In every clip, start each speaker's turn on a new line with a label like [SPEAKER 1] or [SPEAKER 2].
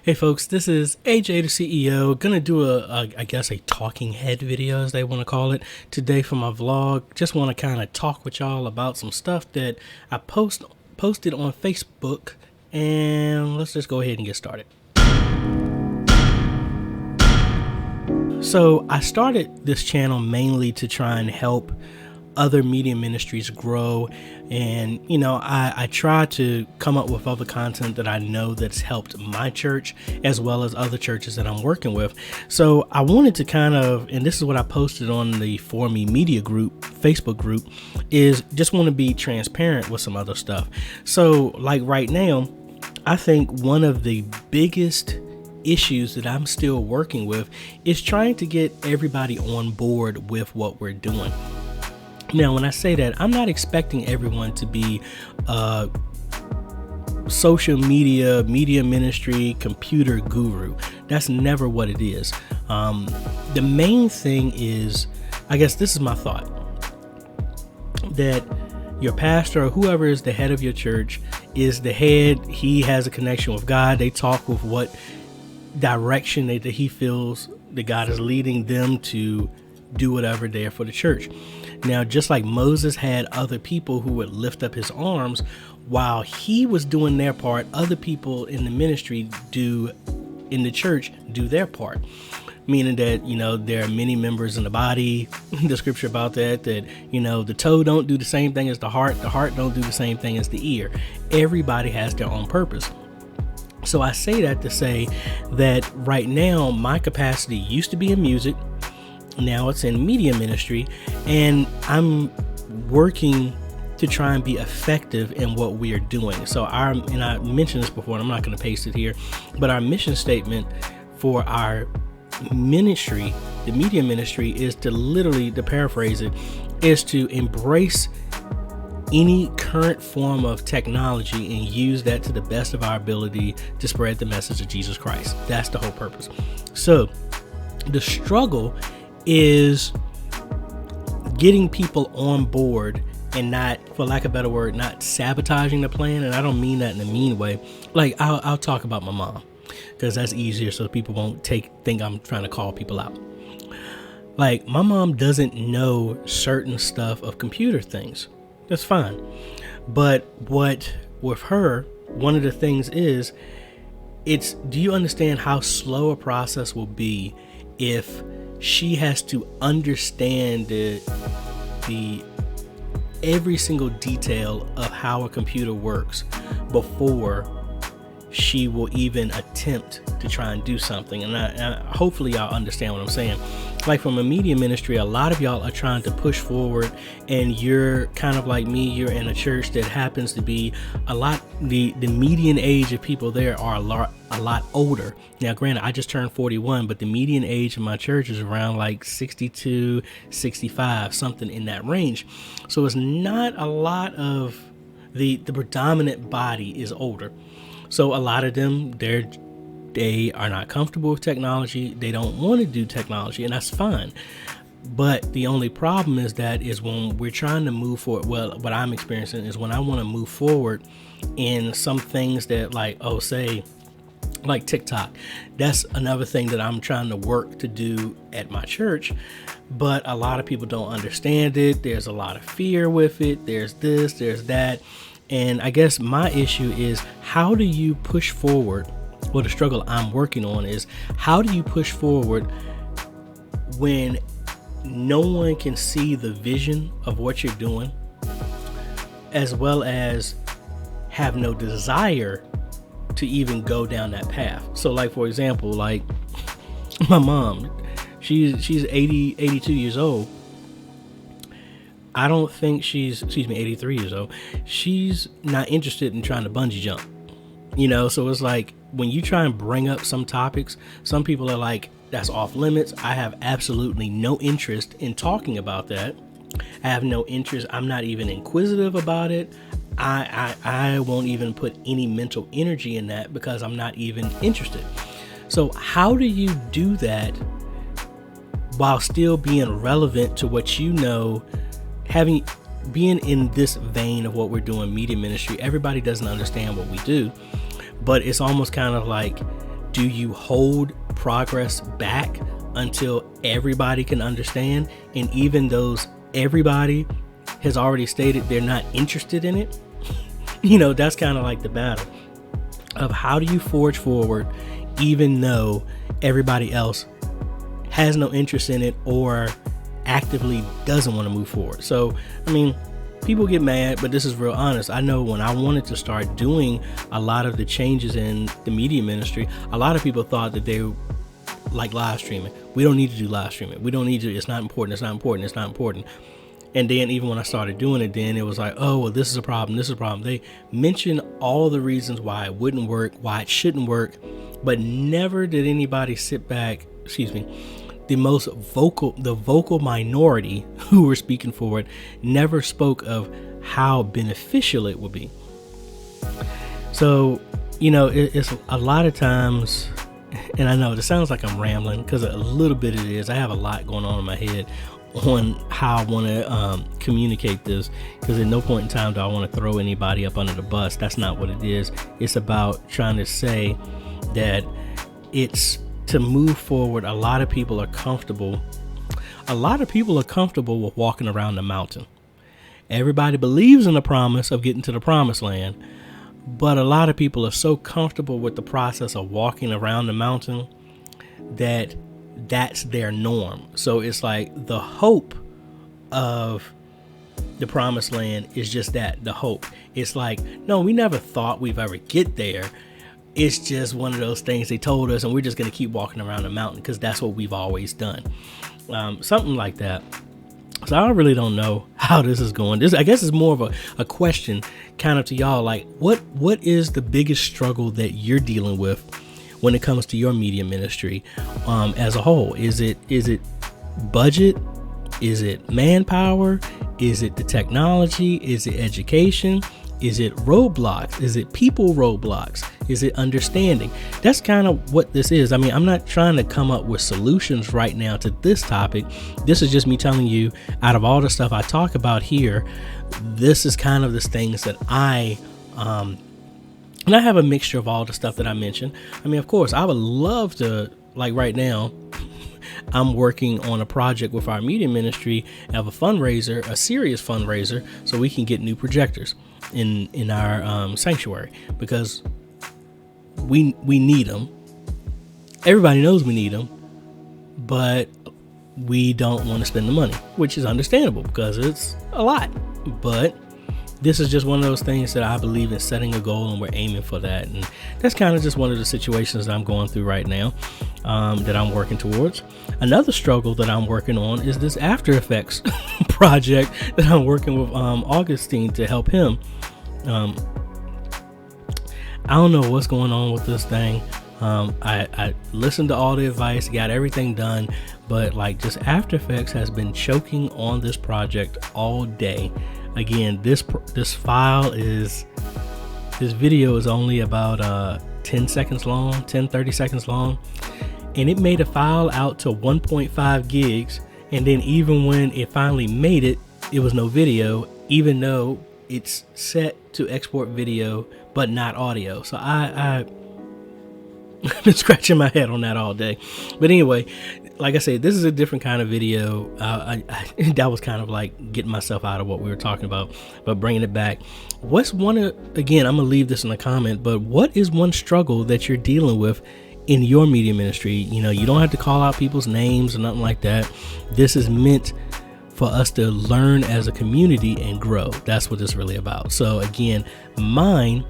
[SPEAKER 1] Hey folks, this is AJ the CEO. Gonna do a talking head video, as they want to call it, today for my vlog. Just want to kind of talk with y'all about some stuff that I posted on Facebook, and let's just go ahead and get started. So I started this channel mainly to try and help other media ministries grow, and I try to come up with other content that I know that's helped my church as well as other churches that I'm working with. So I wanted to and this is what I posted on the For Me Media group, Facebook group, is just want to be transparent with some other stuff. So like right now, I think one of the biggest issues that I'm still working with is trying to get everybody on board with what we're doing. Now, when I say that, I'm not expecting everyone to be social media ministry, computer guru. That's never what it is. The main thing is, I guess this is my thought, that your pastor or whoever is the head of your church is the head. He has a connection with God. They talk with what direction that he feels that God is leading them to do whatever there for the church. Now, just like Moses had other people who would lift up his arms while he was doing their part, other people in the ministry in the church do their part. Meaning that, there are many members in the body, the scripture about that, the toe don't do the same thing as the heart don't do the same thing as the ear. Everybody has their own purpose. So I say that to say that right now, my capacity used to be in music. Now it's in media ministry, and I'm working to try and be effective in what we are doing. So I mentioned this before, and I'm not going to paste it here, but our mission statement for our ministry, the media ministry, is to paraphrase it, is to embrace any current form of technology and use that to the best of our ability to spread the message of Jesus Christ. That's the whole purpose. So the struggle is getting people on board and not, for lack of a better word, not sabotaging the plan. And I don't mean that in a mean way. Like I'll talk about my mom, because that's easier, so people won't think I'm trying to call people out. Like, my mom doesn't know certain stuff of computer things. That's fine. But with her, one of the things is, do you understand how slow a process will be if she has to understand the every single detail of how a computer works before she will even attempt to try and do something? And hopefully y'all understand what I'm saying. Like, from a media ministry, a lot of y'all are trying to push forward, and you're kind of like me. You're in a church that happens to be the median age of people there are a lot older. Now, granted, I just turned 41, but the median age of my church is around like 62, 65, something in that range. So it's not a lot of the predominant body is older. So a lot of them, they are not comfortable with technology. They don't want to do technology, and that's fine. But the only problem is when we're trying to move forward. Well, what I'm experiencing is when I want to move forward in some things that, like TikTok. That's another thing that I'm trying to work to do at my church, but a lot of people don't understand it. There's a lot of fear with it. There's this, there's that. And I guess my issue is, how do you push forward? Well, the struggle I'm working on is, how do you push forward when no one can see the vision of what you're doing, as well as have no desire to even go down that path? So, like, for example, like my mom, she's 82 years old. I don't think she's 83 years old. She's not interested in trying to bungee jump, so it's like, when you try and bring up some topics, some people are like, that's off limits. I have absolutely no interest in talking about that. I have no interest. I'm not even inquisitive about it. I won't even put any mental energy in that because I'm not even interested. So how do you do that while still being relevant to what being in this vein of what we're doing, media ministry? Everybody doesn't understand what we do, but it's almost kind of like, Do you hold progress back until everybody can understand? And even those everybody has already stated they're not interested in it. That's kind of like the battle of how do you forge forward even though everybody else has no interest in it or actively doesn't want to move forward. So, people get mad, but this is real honest. I know when I wanted to start doing a lot of the changes in the media ministry, a lot of people thought that they like live streaming. We don't need to do live streaming. We don't need to. It's not important. It's not important. It's not important. And then even when I started doing it, then it was like, oh, well, this is a problem. This is a problem. They mentioned all the reasons why it wouldn't work, why it shouldn't work, but never did anybody sit back, the vocal minority who were speaking for it never spoke of how beneficial it would be. So, it's a lot of times, and I know it sounds like I'm rambling because a little bit it is. I have a lot going on in my head on how I want to communicate this, because at no point in time do I want to throw anybody up under the bus. That's not what it is. It's about trying to say that it's to move forward. A lot of people are comfortable with walking around the mountain. Everybody believes in the promise of getting to the promised land, but a lot of people are so comfortable with the process of walking around the mountain that that's their norm. So it's like the hope of the promised land is just that, the hope. It's like, no, we never thought we'd ever get there. It's just one of those things they told us, and we're just going to keep walking around the mountain because that's what we've always done. Something like that. So I really don't know how this is going. This, I guess, is more of a question kind of to y'all. Like, what is the biggest struggle that you're dealing with when it comes to your media ministry as a whole? Is it budget? Is it manpower? Is it the technology? Is it education? Is it roadblocks? Is it people roadblocks? Is it understanding? That's kind of what this is. I'm not trying to come up with solutions right now to this topic. This is just me telling you, out of all the stuff I talk about here, this is kind of the things that and I have a mixture of all the stuff that I mentioned. Of course, I would love to, like right now, I'm working on a project with our media ministry of a fundraiser, a serious fundraiser, so we can get new projectors in our sanctuary, because we need them. Everybody knows we need them, but we don't want to spend the money, which is understandable because it's a lot. But this is just one of those things that I believe in setting a goal, and we're aiming for that. And that's kind of just one of the situations that I'm going through right now, that I'm working towards. Another struggle that I'm working on is this After Effects project that I'm working with Augustine to help him. I don't know what's going on with this thing. I listened to all the advice, got everything done, but like just After Effects has been choking on this project all day. Again, this video is only about 30 seconds long, and it made a file out to 1.5 gigs. And then even when it finally made it, it was no video, even though it's set to export video, but not audio. So I've been scratching my head on that all day. But anyway, like I said, this is a different kind of video. That was kind of like getting myself out of what we were talking about, but bringing it back. Again, I'm going to leave this in a comment, but what is one struggle that you're dealing with in your media ministry? You don't have to call out people's names or nothing like that. This is meant for us to learn as a community and grow. That's what it's really about. So again, mine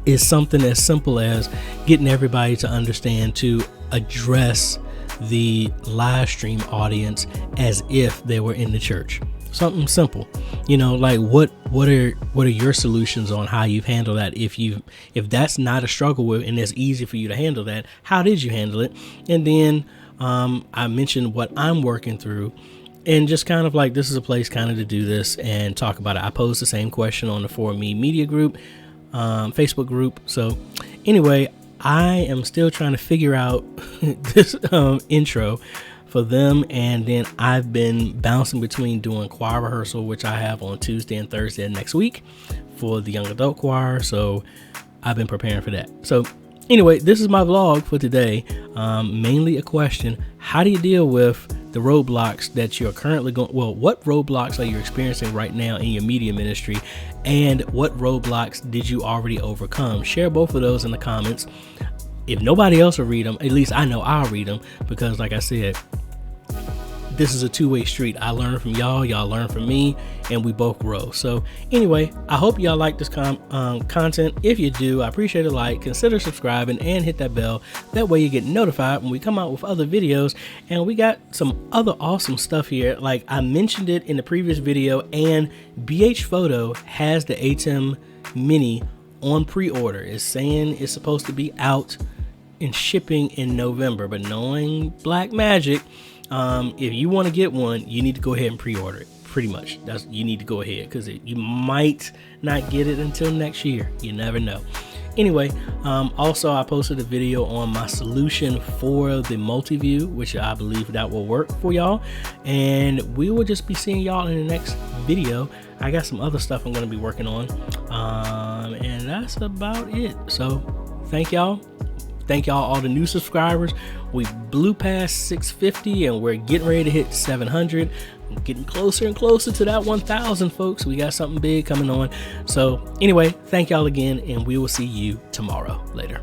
[SPEAKER 1] is something as simple as getting everybody to understand to address the live stream audience as if they were in the church. Something simple, like what are your solutions on how you've handled that? If that's not a struggle with, and it's easy for you to handle that, how did you handle it? And then I mentioned what I'm working through, and just kind of like, this is a place kind of to do this and talk about it. I posed the same question on the For Me Media group, Facebook group. So anyway, I am still trying to figure out this intro for them, and then I've been bouncing between doing choir rehearsal, which I have on Tuesday and Thursday next week for the young adult choir. So I've been preparing for that. So anyway, this is my vlog for today. Mainly a question: how do you deal with the roadblocks that you're currently going? Well, what roadblocks are you experiencing right now in your media ministry, and what roadblocks did you already overcome? Share both of those in the comments. If nobody else will read them, at least I know I'll read them, because like I said, this is a two-way street. I learn from y'all, y'all learn from me, and we both grow. So anyway, I hope y'all like this content. If you do, I appreciate a like, consider subscribing, and hit that bell. That way you get notified when we come out with other videos. And we got some other awesome stuff here. Like I mentioned it in the previous video, and BH Photo has the ATEM Mini on pre-order. It's saying it's supposed to be out and shipping in November, but knowing Black Magic, if you want to get one, you need to go ahead and pre-order it. Pretty much, you need to go ahead, because you might not get it until next year. You never know. Anyway, also I posted a video on my solution for the multi-view, which I believe that will work for y'all, and we will just be seeing y'all in the next video. I got some other stuff I'm going to be working on, and that's about it. So thank y'all all the new subscribers. We blew past 650 and we're getting ready to hit 700. We're getting closer and closer to that 1,000, folks. We got something big coming on. So anyway, thank y'all again, and we will see you tomorrow. Later.